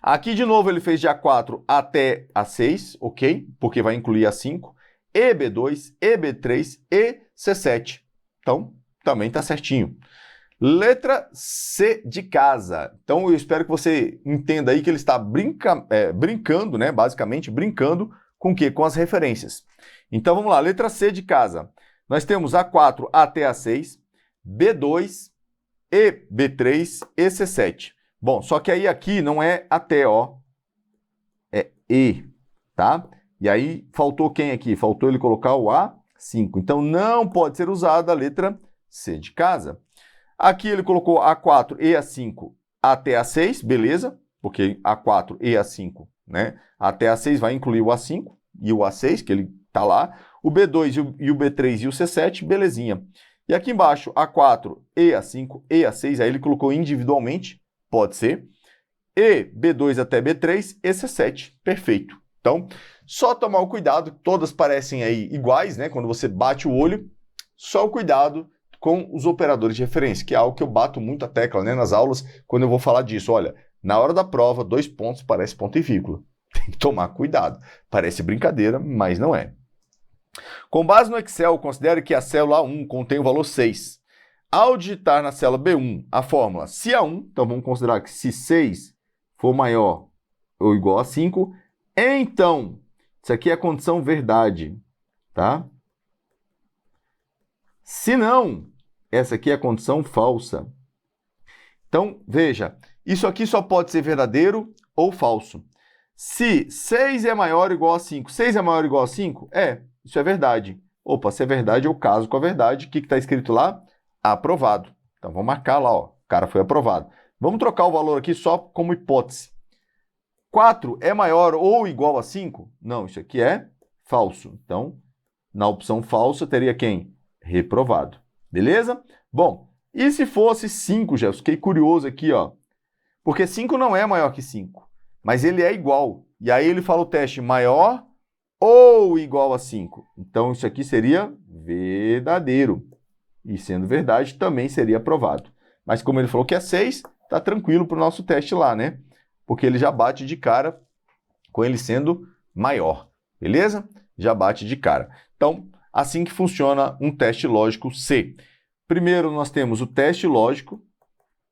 Aqui de novo ele fez de A4 até A6, ok? Porque vai incluir A5, e B2, e B3 e C7. Então também tá certinho. Letra C de casa. Então eu espero que você entenda aí que ele está brincando, né? Basicamente brincando com o quê? Com as referências. Então vamos lá, letra C de casa. Nós temos A4 até A6, B2, e B3 e C7. Bom, só que aí aqui não é até, ó, é E, tá? E aí faltou quem aqui? Faltou ele colocar o A5. Então não pode ser usada a letra C de casa. Aqui ele colocou A4 e A5 até A6, beleza? Porque A4 e A5, né? Até A6 vai incluir o A5 e o A6, que ele tá lá. O B2 e o B3 e o C7, belezinha. E aqui embaixo, A4 e A5 e A6, aí ele colocou individualmente, pode ser. E B2 até B3, esse é 7, perfeito. Então, só tomar o cuidado, todas parecem aí iguais, né? Quando você bate o olho, só o cuidado com os operadores de referência, que é algo que eu bato muito a tecla, né, nas aulas, quando eu vou falar disso. Olha, na hora da prova, 2 pontos parece ponto e vírgula. Tem que tomar cuidado. Parece brincadeira, mas não é. Com base no Excel, considere que a célula A1 contém o valor 6. Ao digitar na célula B1 a fórmula se A1, então vamos considerar que se 6 for maior ou igual a 5, então, isso aqui é a condição verdade, tá? Se não, essa aqui é a condição falsa. Então, veja, isso aqui só pode ser verdadeiro ou falso. Se 6 é maior ou igual a 5, 6 é maior ou igual a 5? Isso é verdade. Opa, se é verdade, eu caso com a verdade. O que está escrito lá? Aprovado. Então, vamos marcar lá, ó. O cara foi aprovado. Vamos trocar o valor aqui só como hipótese. 4 é maior ou igual a 5? Não, isso aqui é falso. Então, na opção falsa, teria quem? Reprovado. Beleza? Bom, e se fosse 5, Jefferson? Fiquei curioso aqui, ó. Porque 5 não é maior que 5, mas ele é igual. E aí ele fala o teste maior ou igual a 5. Então, isso aqui seria verdadeiro. E sendo verdade, também seria aprovado. Mas como ele falou que é 6, tá tranquilo para o nosso teste lá, né? Porque ele já bate de cara com ele sendo maior. Beleza? Já bate de cara. Então, assim que funciona um teste lógico C. Primeiro, nós temos o teste lógico,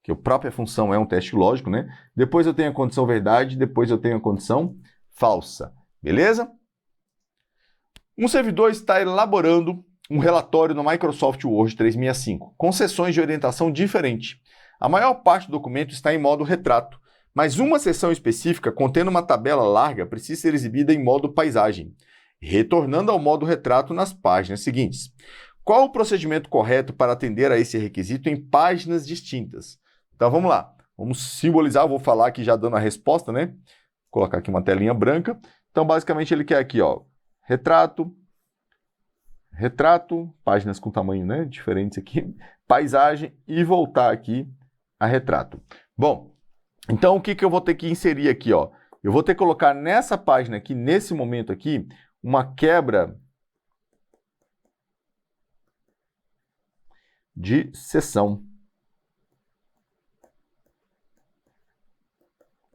que a própria função é um teste lógico, né? Depois eu tenho a condição verdade, depois eu tenho a condição falsa. Beleza? Um servidor está elaborando um relatório no Microsoft Word 365, com seções de orientação diferentes. A maior parte do documento está em modo retrato, mas uma seção específica, contendo uma tabela larga, precisa ser exibida em modo paisagem, retornando ao modo retrato nas páginas seguintes. Qual o procedimento correto para atender a esse requisito em páginas distintas? Então vamos lá, vamos simbolizar, eu vou falar aqui já dando a resposta, né? Vou colocar aqui uma telinha branca. Então basicamente ele quer aqui, ó, retrato, páginas com tamanho, né, diferentes aqui, paisagem e voltar aqui a retrato. Bom, então o que eu vou ter que inserir aqui, ó? Eu vou ter que colocar nessa página aqui, nesse momento aqui, uma quebra de seção.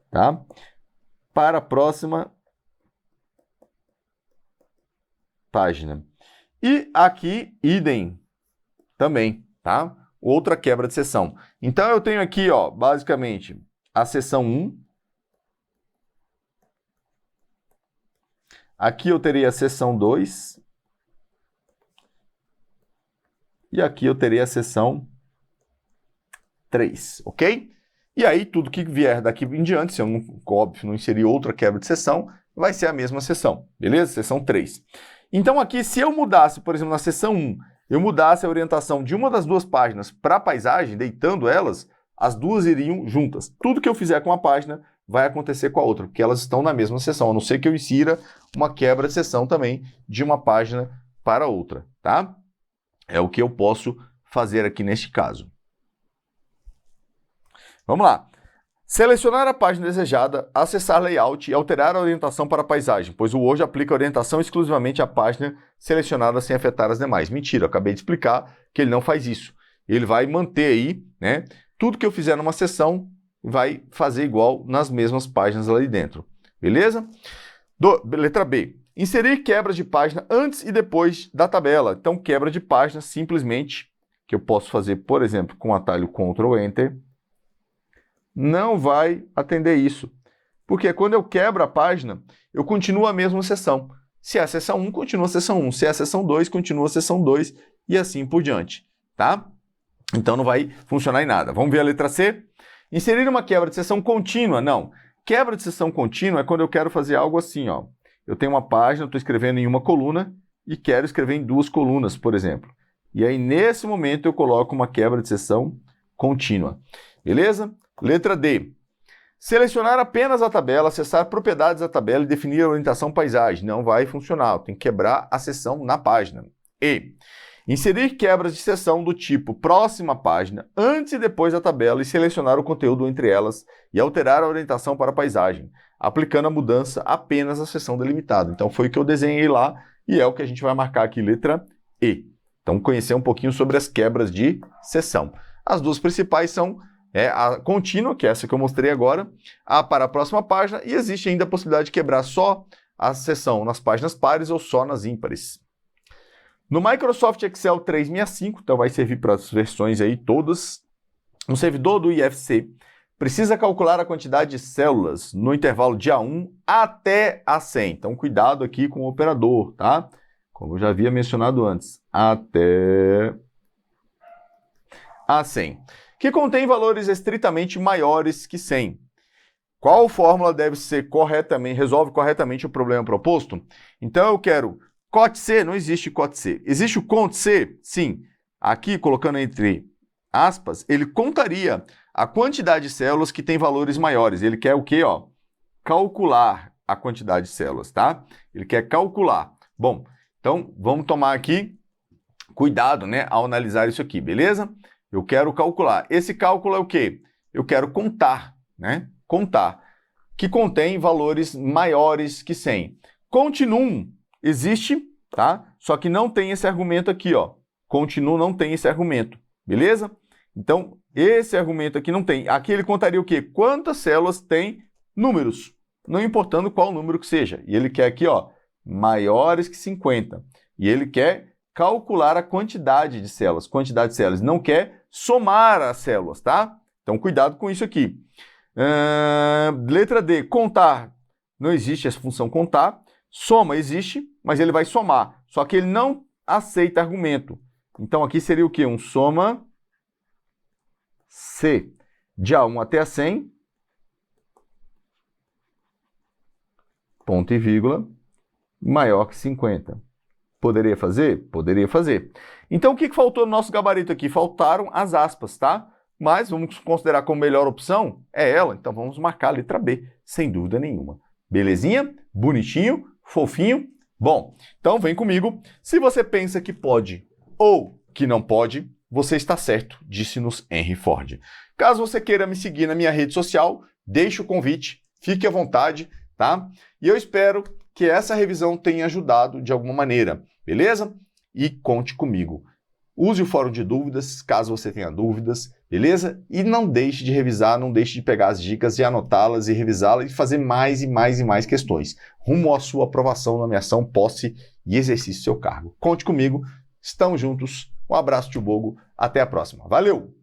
Tá? Para a próxima página. E aqui, idem também, tá? Outra quebra de seção. Então, eu tenho aqui, ó, basicamente, a seção 1. Aqui eu teria a seção 2. E aqui eu teria a seção 3, ok? E aí, tudo que vier daqui em diante, se eu não, óbvio, não inserir outra quebra de seção, vai ser a mesma seção, beleza? Seção 3. Então aqui, se eu mudasse, por exemplo, na seção 1, eu mudasse a orientação de uma das duas páginas para a paisagem, deitando elas, as duas iriam juntas. Tudo que eu fizer com uma página vai acontecer com a outra, porque elas estão na mesma seção, a não ser que eu insira uma quebra de seção também de uma página para outra, tá? É o que eu posso fazer aqui neste caso. Vamos lá. Selecionar a página desejada, acessar layout e alterar a orientação para a paisagem, pois o Word aplica a orientação exclusivamente à página selecionada sem afetar as demais. Mentira, eu acabei de explicar que ele não faz isso. Ele vai manter aí, né? Tudo que eu fizer numa seção vai fazer igual nas mesmas páginas ali dentro. Beleza? Letra B. Inserir quebras de página antes e depois da tabela. Então, quebra de página simplesmente, que eu posso fazer, por exemplo, com o atalho Ctrl Enter, não vai atender isso. Porque quando eu quebro a página, eu continuo a mesma seção. Se é a seção 1, continua a seção 1. Se é a seção 2, continua a seção 2 e assim por diante, tá? Então não vai funcionar em nada. Vamos ver a letra C? Inserir uma quebra de seção contínua? Não. Quebra de seção contínua é quando eu quero fazer algo assim, ó. Eu tenho uma página, estou escrevendo em uma coluna e quero escrever em 2 colunas, por exemplo. E aí, nesse momento, eu coloco uma quebra de seção contínua. Beleza? Letra D. Selecionar apenas a tabela, acessar propriedades da tabela e definir a orientação paisagem. Não vai funcionar, tem que quebrar a seção na página. E. Inserir quebras de seção do tipo próxima página, antes e depois da tabela e selecionar o conteúdo entre elas e alterar a orientação para a paisagem, aplicando a mudança apenas à seção delimitada. Então foi o que eu desenhei lá e é o que a gente vai marcar aqui, letra E. Então conhecer um pouquinho sobre as quebras de seção. As duas principais são a contínua, que é essa que eu mostrei agora, a para a próxima página, e existe ainda a possibilidade de quebrar só a seção nas páginas pares ou só nas ímpares. No Microsoft Excel 365, então vai servir para as versões aí todas, no servidor do IFC, precisa calcular a quantidade de células no intervalo de A1 até A100. Então cuidado aqui com o operador, tá? Como eu já havia mencionado antes, até A100, que contém valores estritamente maiores que 100. Qual fórmula resolve corretamente o problema proposto? Então eu quero COT-C, não existe COT-C. Existe o CONT-C? Sim. Aqui, colocando entre aspas, ele contaria a quantidade de células que tem valores maiores. Ele quer o quê? Calcular a quantidade de células, tá? Ele quer calcular. Bom, então vamos tomar aqui cuidado, né, ao analisar isso aqui, beleza? Eu quero calcular. Esse cálculo é o quê? Eu quero contar, né? Contar, que contém valores maiores que 100. Continuum existe, tá? Só que não tem esse argumento aqui, Continuum não tem esse argumento, beleza? Então, esse argumento aqui não tem. Aqui ele contaria o quê? Quantas células tem números, não importando qual número que seja. E ele quer aqui, maiores que 50. E ele quer calcular a quantidade de células. Não quer somar as células, tá? Então, cuidado com isso aqui. Letra D, contar. Não existe essa função contar. Soma existe, mas ele vai somar. Só que ele não aceita argumento. Então, aqui seria o quê? Um soma C de A1 até A100, ponto e vírgula, maior que 50. Poderia fazer? Poderia fazer. Então, o que faltou no nosso gabarito aqui? Faltaram as aspas, tá? Mas vamos considerar como melhor opção é ela. Então, vamos marcar a letra B, sem dúvida nenhuma. Belezinha? Bonitinho? Fofinho? Bom, então vem comigo. Se você pensa que pode ou que não pode, você está certo, disse-nos Henry Ford. Caso você queira me seguir na minha rede social, deixe o convite, fique à vontade, tá? E eu espero que essa revisão tenha ajudado de alguma maneira, beleza? E conte comigo. Use o fórum de dúvidas, caso você tenha dúvidas, beleza? E não deixe de revisar, não deixe de pegar as dicas e anotá-las e revisá-las e fazer mais e mais e mais questões, rumo à sua aprovação, nomeação, posse e exercício do seu cargo. Conte comigo, estamos juntos, um abraço, tio Bogo, até a próxima. Valeu!